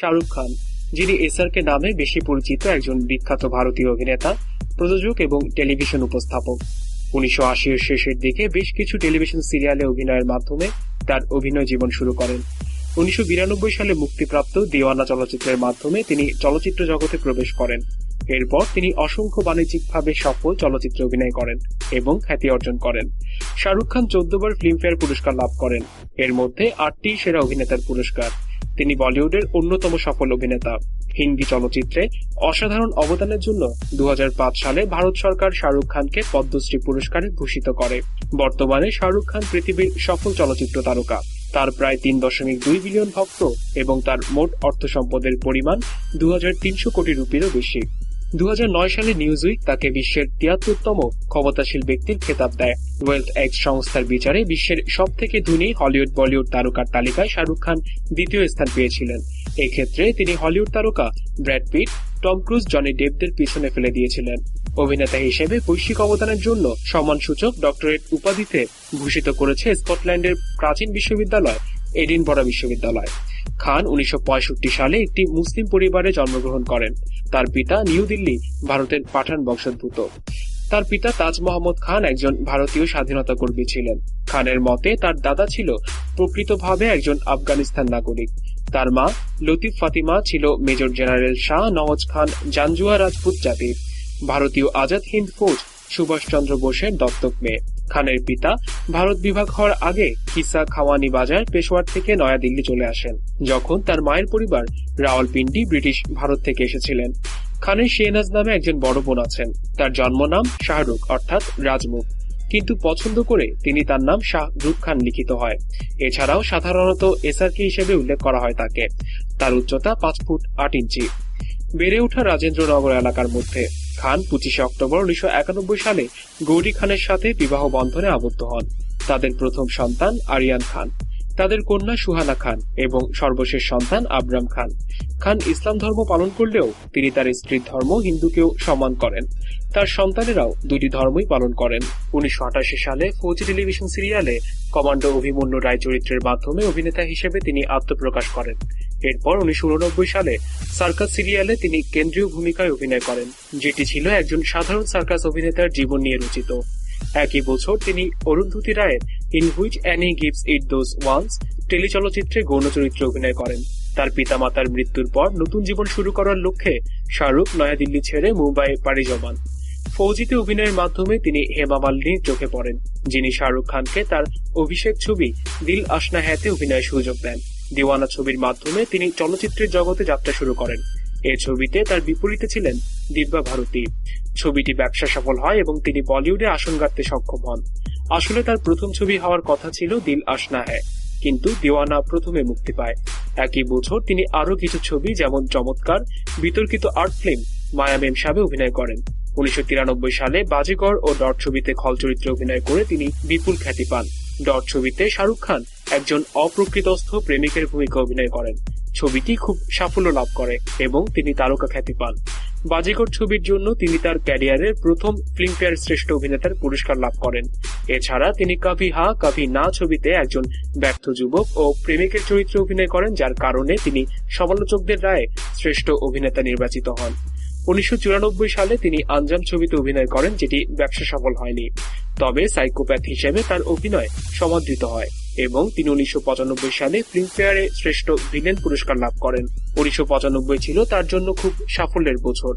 শাহরুখ খান, যিনি এসআরকে নামে বেশি পরিচিত একজন বিখ্যাত ভারতীয় অভিনেতা, প্রযোজক এবং টেলিভিশন উপস্থাপক। 1980-এর শেষের দিকে বেশ কিছু টেলিভিশন সিরিয়ালে অভিনয়ের মাধ্যমে তার অভিনয় জীবন শুরু করেন। 1992 সালে মুক্তিপ্রাপ্ত দিওয়ানা চলচ্চিত্রের মাধ্যমে তিনি চলচ্চিত্র জগতে প্রবেশ করেন। এরপর তিনি অসংখ্য বাণিজ্যিকভাবে সফল চলচ্চিত্রে অভিনয় করেন এবং খ্যাতি অর্জন করেন। শাহরুখ খান 14 বার ফিল্মফেয়ার পুরস্কার লাভ করেন, এর মধ্যে 8টি সেরা অভিনেতার পুরস্কার। তিনি বলিউডের অন্যতম সফল অভিনেতা। হিন্দি চলচ্চিত্রে অসাধারণ অবদানের জন্য 2005 সালে ভারত সরকার শাহরুখ খানকে পদ্মশ্রী পুরস্কারে ভূষিত করে। বর্তমানে শাহরুখ খান পৃথিবীর সফল চলচ্চিত্র তারকা। তার প্রায় 3.2 বিলিয়ন ভক্ত এবং তার মোট অর্থ সম্পদের পরিমাণ 2300 কোটি রুপিরও বেশি। 2009 সালে নিউজউইক তাকে বিশ্বের 73তম ক্ষমতাশীল ব্যক্তির খেতাব দেয়। ওয়েলথ এক্স সংস্থার বিচারে বিশ্বের সবথেকে ধনী হলিউড বলিউড তারকার তালিকায় শাহরুখ খান দ্বিতীয় স্থান পেয়েছিলেন। এক্ষেত্রে তিনি হলিউড তারকা Brad Pitt, Tom Cruise, Johnny ডেপদের পিছনে ফেলে দিয়েছিলেন। অভিনেতা হিসেবে বৈশ্বিক অবদানের জন্য সম্মানসূচক ডক্টরেট উপাধিতে ভূষিত করেছে স্কটল্যান্ডের প্রাচীন বিশ্ববিদ্যালয় এডিনবরা বিশ্ববিদ্যালয়। খান 1965 সালে একটি মুসলিম পরিবারে জন্মগ্রহণ করেন। তার পিতা নিউ দিল্লি, ভারতের পাঠান বংশোদ্ভূত। তার পিতা তাজ মোহাম্মদ খান একজন ভারতীয় স্বাধীনতা কর্মী ছিলেন। খানের মতে তার দাদা ছিল প্রকৃতভাবে একজন আফগানিস্তান নাগরিক। তার মা লতিফ ফাতিমা ছিল মেজর জেনারেল শাহ নওয়াজ খান জাঞ্জুয়া রাজপুত জাতির। ভারতীয় আজাদ হিন্দ ফৌজ সুভাষচন্দ্র বোসের দত্তক মেয়ে। খানের পিতা ভারত বিভাগ হওয়ার আগে কিসা খাওয়ানি বাজার পেশোয়ার থেকে নয়াদিল্লি চলে আসেন, যখন তার মায়ের পরিবার রাওয়ালপিন্ডি ব্রিটিশ ভারত থেকে এসেছিলেন। খানের শেহনাজ নামে একজন বড় বোন আছেন। তার জন্ম নাম শাহরুখ অর্থাৎ রাজমুখ, কিন্তু পছন্দ করে তিনি তার নাম শাহরুখ খান লিখিত হয়। এছাড়াও সাধারণত এসআরকে হিসেবে উল্লেখ করা হয় তাকে। তার উচ্চতা 5 ফুট 8 ইঞ্চি। বেড়ে ওঠা রাজেন্দ্রনগর এলাকার মধ্যে। খান 25 অক্টোবর 1991 সালে গৌরী খানের সাথে বিবাহ বন্ধনে আবদ্ধ হন। তাদের প্রথম সন্তান আরিয়ান খান, তাদের কন্যা সুহানা খান এবং সর্বশেষ সন্তান আবরাম খান। খান ইসলাম ধর্ম পালন করলেও তিনি তার স্ত্রীর ধর্ম হিন্দুকেও সম্মান করেন। তার সন্তানেরাও দুটি ধর্মই পালন করেন। 1988 সালে ফৌজি টেলিভিশন সিরিয়ালে কমান্ডো অভিমন্যু রায় চরিত্রের মাধ্যমে অভিনেতা হিসেবে তিনি আত্মপ্রকাশ করেন। এরপর 1989 সালে সার্কাস সিরিয়ালে তিনি কেন্দ্রীয় ভূমিকায় অভিনয় করেন, যেটি ছিল একজন সাধারণ সার্কাস অভিনেতার জীবন নিয়ে রচিত। একই বছর তিনি অরুন্ধতী রায়ের in which Annie gives it those ones টেলিচলচ্চিত্রে গৌণ চরিত্রে অভিনয় করেন। তার পিতামাতার মৃত্যুর পর নতুন জীবন শুরু করার লক্ষ্যে শাহরুখ নয়াদিল্লি ছেড়ে মুম্বাই পাড়ি জমান। ফৌজিতে অভিনয়ের মাধ্যমে তিনি হেমা মালিনীর চোখে পড়েন, যিনি শাহরুখ খানকে তার অভিষেক ছবি দিল আশনা হ্যায়তে অভিনয়ের সুযোগ দেন। দিওয়ানা ছবির মাধ্যমে তিনি চলচ্চিত্রের জগতে যাত্রা শুরু করেন। এই ছবিতে তার বিপরীতে ছিলেন দিব্যা ভারতী। ছবিটি ব্যবসা সফল হয় এবং তিনি বলিউডে আসন গাঁথতে সক্ষম হন। আসলে তার প্রথম ছবি হওয়ার কথা ছিল দিল আশনা হ্যায়, কিন্তু দিওয়ানা প্রথমে মুক্তি পায়। একই বছর তিনি আরো কিছু ছবি যেমন চমৎকার, বিতর্কিত আর্ট ফিল্ম, মায়া মেম সাবে অভিনয় করেন। 1993 সালে বাজিগর ও ডট ছবিতে খল চরিত্রে অভিনয় করে তিনি বিপুল খ্যাতি পান। ডট ছবিতে শাহরুখ খান একজন অপ্রকৃতস্থ প্রেমিকের ভূমিকা অভিনয় করেন। ছবিটি খুব সাফল্য লাভ করে এবং তিনি তারকা খ্যাতি পান। বাজিগর ছবির জন্য তিনি তার ক্যারিয়ারের প্রথম ফিল্মফেয়ার শ্রেষ্ঠ অভিনেতার পুরস্কার লাভ করেন। এছাড়া তিনি কভি হা কভি না ছবিতে একজন ব্যর্থ যুবক ও প্রেমিকের চরিত্রে অভিনয় করেন, যার কারণে তিনি সমালোচকদের রায়ে শ্রেষ্ঠ অভিনেতা নির্বাচিত হন। 1994 সালে তিনি আঞ্জাম ছবিতে অভিনয় করেন, যেটি ব্যবসা সফল হয়নি। তবে সাইকোপ্যাথ হিসেবে তার অভিনয় সমাদৃত হয় এবং তিনি 1995 সালে ফিল্মফেয়ারে শ্রেষ্ঠ ভিলেন পুরস্কার লাভ করেন। 1995 ছিল তার জন্য খুব সাফল্যের বছর।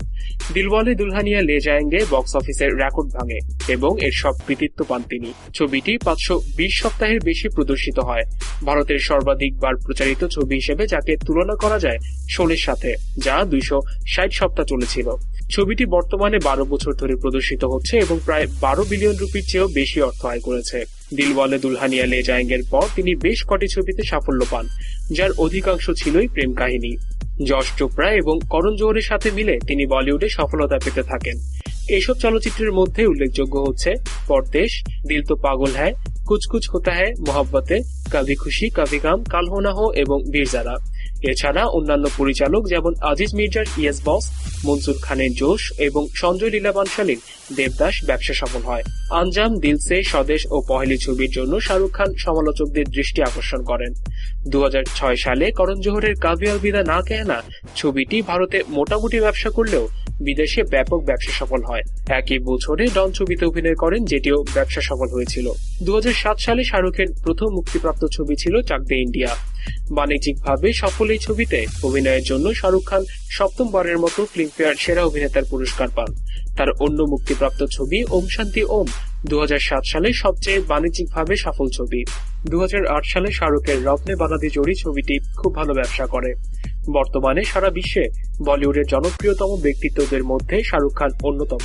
দিলওয়ালে দুলহানিয়া লে যায়েঙ্গে বক্স অফিসের রেকর্ড ভাঙে এবং এর সব কৃতিত্ব পান তিনি। ছবিটি 520 সপ্তাহের বেশি প্রদর্শিত হয়, ভারতের সর্বাধিকবার প্রচারিত ছবি হিসেবে, যাকে তুলনা করা যায় শোলের সাথে, যা 260 সপ্তাহ চলেছিল। ছবিটি বর্তমানে 12 বছর ধরে প্রদর্শিত হচ্ছে এবং প্রায় 12 বিলিয়ন রুপির চেয়েও বেশি অর্থ আয় করেছে। দিলওয়ালে দুলহানিয়া লে যায়েঙ্গের পর তিনি বেশ কটি ছবিতে সাফল্য পান, যার অধিকাংশ ছিলই প্রেম কাহিনী। যশ চোপড়া এবং করণ জোহরের সাথে মিলে তিনি বলিউডে সফলতা পেতে থাকেন। এইসব চলচ্চিত্রের মধ্যে উল্লেখযোগ্য হচ্ছে পরদেশ, দিল তো পাগল হ্যায়, কুছ কুছ হোতা হ্যায়, মোহাব্বতে, কভি খুশি কভি গম, কাল হো না হো এবং বীর জারা। এছাড়া অন্যান্য পরিচালক যেমন আজিজ মির্জার ইয়েস বস, মনসুর খানের জোশ এবং সঞ্জয় লীলা বানশালীর দেবদাস ব্যবসা সফল হয়। আঞ্জাম, দিল সে, স্বদেশ ও পহেলি ছবির জন্য শাহরুখ খান সমালোচকদের দৃষ্টি আকর্ষণ করেন। 2006 সালে করণ জোহরের কাভি আলবিদা না কেহনা ছবিটি ভারতে মোটামুটি ব্যবসা করলেও বিদেশে ব্যাপক ব্যবসা সফল হয়। একই বছরে ডন ছবিতে অভিনয় করেন, যেটিও ব্যবসা সফল হয়েছিল। 2007 সালে শাহরুখের প্রথম মুক্তিপ্রাপ্ত ছবি ছিল চাক দে ইন্ডিয়া। বাণিজ্যিকভাবে সফল এই ছবিতে অভিনয়ের জন্য শাহরুখ খান সপ্তমবারের মতো ফিল্মফেয়ার সেরা অভিনেতার পুরস্কার পান। তার অন্য মুক্তিপ্রাপ্ত ছবি ওম শান্তি ওম 2007 সালে সবচেয়ে বাণিজ্যিকভাবে সফল ছবি। 2008 সালে শাহরুখের রত্নে বানাদি জড়ি ছবিটি খুব ভালো ব্যবসা করে। বর্তমানে সারা বিশ্বে বলিউডের জনপ্রিয়তম ব্যক্তিত্বদের মধ্যে শাহরুখ খান অন্যতম।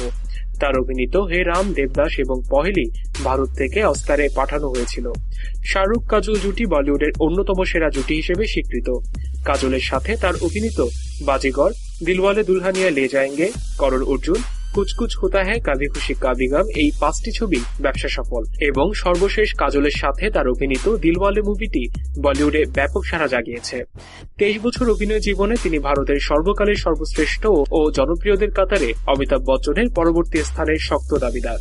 তার অভিনীত হে রাম, দেবদাস এবং পহেলি ভারত থেকে অস্কারে পাঠানো হয়েছিল। শাহরুখ কাজল জুটি বলিউডের অন্যতম সেরা জুটি হিসেবে স্বীকৃত। কাজলের সাথে তার অভিনীত বাজিগর, দিলওয়ালে দুলহানিয়া লে যায়েঙ্গে, করোড় অর্জুন, কুছ কুছ হোতা হ্যায়, কাভি খুশি কাভি গম এই 5টি ছবি ব্যবসা সফল এবং সর্বশেষ কাজলের সাথে তার অভিনীত দিলওয়ালে মুভিটি বলিউডে ব্যাপক সাড়া জাগিয়েছে। 23 বছর অভিনয় জীবনে তিনি ভারতের সর্বকালের সর্বশ্রেষ্ঠ ও জনপ্রিয়দের কাতারে অমিতাভ বচ্চনের পরবর্তী স্থানের শক্ত দাবিদার।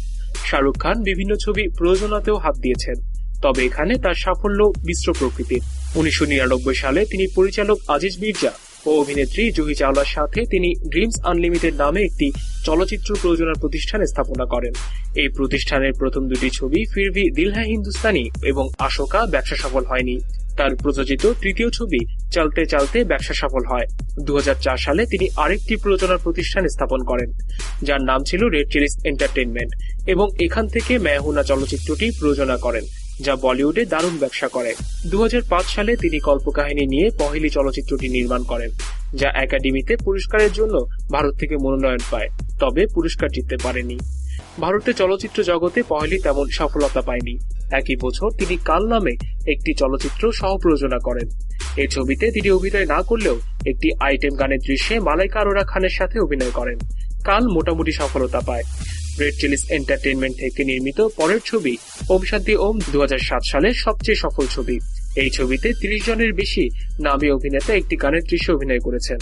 শাহরুখ খান বিভিন্ন ছবি প্রযোজনাতেও হাত দিয়েছেন, তবে এখানে তার সাফল্য মিশ্র প্রকৃতির। 1999 সালে তিনি পরিচালক আজিজ মির্জা ও অভিনেত্রী জুহি চাওলার সাথে তিনি ড্রিমস আনলিমিটেড নামে একটি চলচ্চিত্র প্রযোজনা প্রতিষ্ঠান স্থাপনা করেন। এই প্রতিষ্ঠানের প্রথম দুটি ছবি ফির ভি দিল হ্যায় হিন্দুস্তানি এবং আশোকা ব্যবসা সফল হয়নি। তার প্রযোজিত তৃতীয় ছবি চলতে চলতে ব্যবসা সফল হয়। 2004 সালে তিনি আরেকটি প্রযোজনা প্রতিষ্ঠান স্থাপন করেন, যার নাম ছিল রেড চিলিজ এন্টারটেইনমেন্ট, এবং এখান থেকে मैं हूं ना চলচ্চিত্রটি প্রযোজনা করেন, যা বলিউডে দারুণ ব্যবসা করে। 2005 সালে তিনি কল্পকাহিনী নিয়ে পহেলি চলচ্চিত্রটি নির্মাণ করেন, যা একাডেমিতে পুরস্কারের জন্য ভারত থেকে মনোনয়ন পায়, তবে পুরস্কার জিততে পারেনি। ভারতের চলচ্চিত্র জগতে পহেলি তেমন সফলতা পায়নি। একই বছর তিনি কাল নামে একটি চলচ্চিত্র সহ প্রযোজনা করেন। এই ছবিতে তিনি অভিনয় না করলেও একটি আইটেম গানের দৃশ্যে মালাইকা আরোরা খানের সাথে অভিনয় করেন। কাল মোটামুটি সফলতা পায়। রেড চিলিজ এন্টারটেইনমেন্ট থেকে নির্মিত পরের ছবি ওম শান্তি ওম 2007 সালের সবচেয়ে সফল ছবি। এই ছবিতে 30 জনের বেশি নামী অভিনেতা একটি গানের দৃশ্যে অভিনয় করেছেন।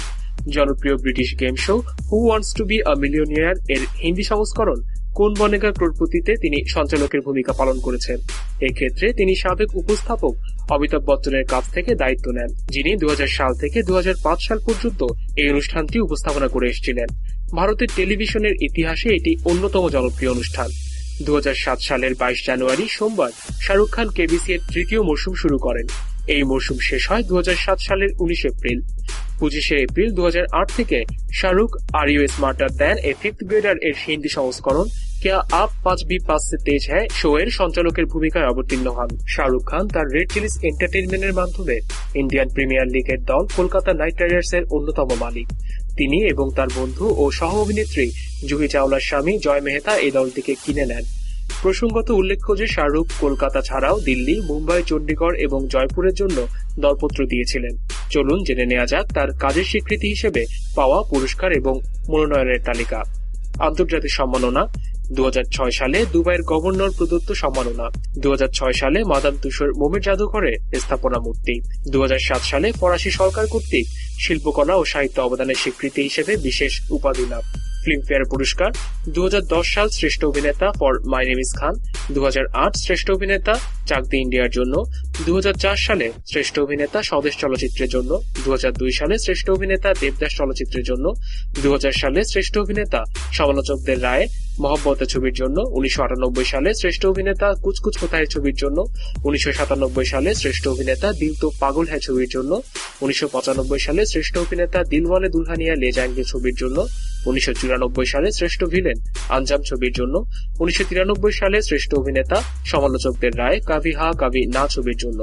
জনপ্রিয় British game show who wants to be a millionaire এর হিন্দি সংস্করণ কোন বনেগা ক্রোড়পতিতে তিনি সঞ্চালকের ভূমিকা পালন করেছেন। এক্ষেত্রে তিনি সাবেক উপস্থাপক অমিতাভ বচ্চনের কাছ থেকে দায়িত্ব নেন, যিনি 2000 সাল থেকে 2005 সাল পর্যন্ত এই অনুষ্ঠানটি উপস্থাপনা করে এসেছিলেন। ভারতের টেলিভিশনের ইতিহাসে এটি অন্যতম জনপ্রিয় অনুষ্ঠান। 2007 সালের 22 জানুয়ারি সোমবার শাহরুখ খান কেবিসি এর তৃতীয় মরশুম শুরু করেন। এই মরশুম শেষ হয় 2007 সালের 19 এপ্রিল। 25 এপ্রিল 2008 থেকে Shahrukh are you smarter than a fifth grader এর হিন্দি সংস্করণ क्या आप 5B5 से तेज है শো এর সঞ্চালকের ভূমিকায় অবতীর্ণ হন। শাহরুখ খান তার রেড চিলিজ এন্টারটেইনমেন্টের মাধ্যমে ইন্ডিয়ান প্রিমিয়ার লিগের দল কলকাতা নাইট রাইডার্স এর অন্যতম মালিক। তিনি এবং তার বন্ধু ও সহ অভিনেত্রী জুহি চাওলার স্বামী জয় মেহতা এই দলটিকে কিনে নেন। প্রসঙ্গত উল্লেখ্য যে শাহরুখ কলকাতা ছাড়াও দিল্লি, মুম্বাই, চণ্ডীগড় এবং জয়পুরের জন্য দরপত্র দিয়েছিলেন। চলুন জেনে নেওয়া যাক তার কাজের স্বীকৃতি হিসেবে পাওয়া পুরস্কার এবং মনোনয়নের তালিকা। আন্তর্জাতিক সম্মাননা: 2006 সালে দুবাইয়ের গভর্নর প্রদত্ত সম্মাননা। 2006 সালে মাদাম তুসোর মোমের জাদুঘরে স্থাপনা মূর্তি। 2007 সালে ফরাসি সরকার কর্তৃক শিল্পকলা ও সাহিত্য অবদানের স্বীকৃতি হিসেবে বিশেষ উপাধি লাভ। ফিল্মফেয়ার পুরস্কার: 2010 সাল শ্রেষ্ঠ অভিনেতা ফর মাই নেম ইজ খান, 2008 শ্রেষ্ঠ অভিনেতা চাক দে ইন্ডিয়ার জন্য, 2004 সালে শ্রেষ্ঠ অভিনেতা স্বদেশ চলচ্চিত্রের জন্য, 2002 সালে শ্রেষ্ঠ অভিনেতা দেবদাস চলচ্চিত্রের জন্য, 2000 সালে শ্রেষ্ঠ অভিনেতা সমালোচকদের রায়ে মহব্বত ছবির জন্য, 1998 সালে শ্রেষ্ঠ অভিনেতা কুছ কুছ হোতা হ্যায় ছবির জন্য, 1997 সালে শ্রেষ্ঠ অভিনেতা দিল তো পাগল হ্যায় ছবির জন্য, 1995 সালে শ্রেষ্ঠ অভিনেতা দিলওয়ালে দুলহানিয়া লে যায়েঙ্গে ছবির জন্য, 1994 সালে শ্রেষ্ঠ ভিলেন আঞ্জাম ছবির জন্য, 1993 সালে শ্রেষ্ঠ অভিনেতা সমালোচকদের রায় কাভি হা কাভি না ছবির জন্য,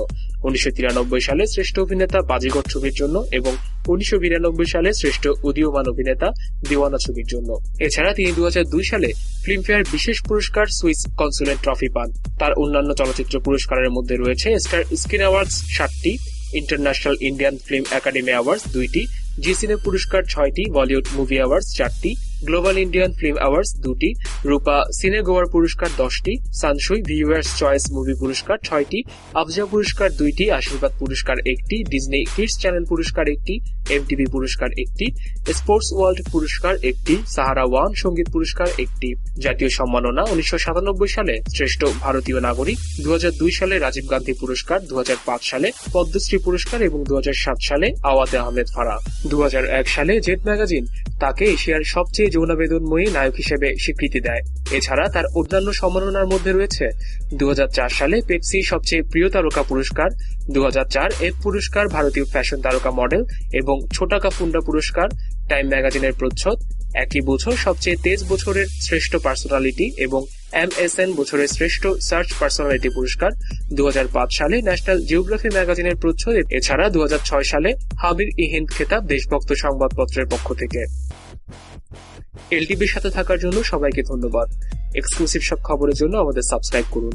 1993 সালে শ্রেষ্ঠ অভিনেতা বাজিগর ছবির জন্য এবং 1992 সালে শ্রেষ্ঠ উদীয়মান অভিনেতা দিওয়ানা ছবির জন্য। এছাড়া তিনি 2002 সালে ফিল্মফেয়ার বিশেষ পুরস্কার সুইস কনসুলেট ট্রফি পান। তার অন্যান্য চলচ্চিত্র পুরস্কারের মধ্যে রয়েছে স্টার স্ক্রিন অ্যাওয়ার্ডস 7টি, international Indian film academy awards 2টি, জি সিনে পুরস্কার 6টি, বলিউড মুভি অ্যাওয়ার্ডস 4টি, গ্লোবাল ইন্ডিয়ান ফিল্ম অ্যাওয়ার্ডস 2টি, রূপা সিনে গোয়ার পুরস্কার 10টি, সানসুই ভিউয়ার্স চয়েস মুভি পুরস্কার 6টি, আফজা পুরস্কার 2টি, আশীর্বাদ পুরস্কার 1টি, ডিজনি কিডস চ্যানেল পুরস্কার 1টি, এমটিভি পুরস্কার 1টি, স্পোর্টস ওয়ার্ল্ড পুরস্কার 1টি, সাহারা ওয়ান সঙ্গীত পুরস্কার 1টি। জাতীয় সম্মাননা 1997 সালে শ্রেষ্ঠ ভারতীয় নাগরিক, 2002 সালে রাজীব গান্ধী পুরস্কার, 2005 সালে পদ্মশ্রী পুরস্কার এবং 2007 সালে আওয়াতে আহমেদ ফারাহ। 2001 সালে জেট ম্যাগাজিন তাকে এশিয়ার সবচেয়ে যৌনাবেদনময়ী নায়ক হিসেবে স্বীকৃতি দেয়। এছাড়া তার অন্যান্য সম্মাননার মধ্যে রয়েছে 2004 সালে পেপসি সবচেয়ে প্রিয় তারকা পুরস্কার, 2004 এফ পুরস্কার ভারতীয় ফ্যাশন তারকা মডেল এবং ছোটাকা ফুন্ডা পুরস্কার, টাইম ম্যাগাজিনের প্রচ্ছদ, একই বছর সবচেয়ে তেজ বছরের শ্রেষ্ঠ পার্সোনালিটি এবং MSN বছরের শ্রেষ্ঠ সার্চ পার্সোনালিটি পুরস্কার, 2005 সালে ন্যাশনাল জিওগ্রাফি ম্যাগাজিনের প্রচ্ছদ, এছাড়া 2006 সালে হাবির ই হিন্দ খেতাব দেশভক্ত সংবাদপত্রের পক্ষ থেকে। এলটিভির সাথে থাকার জন্য সবাইকে ধন্যবাদ। এক্সক্লুসিভ সব খবরের জন্য আমাদের সাবস্ক্রাইব করুন।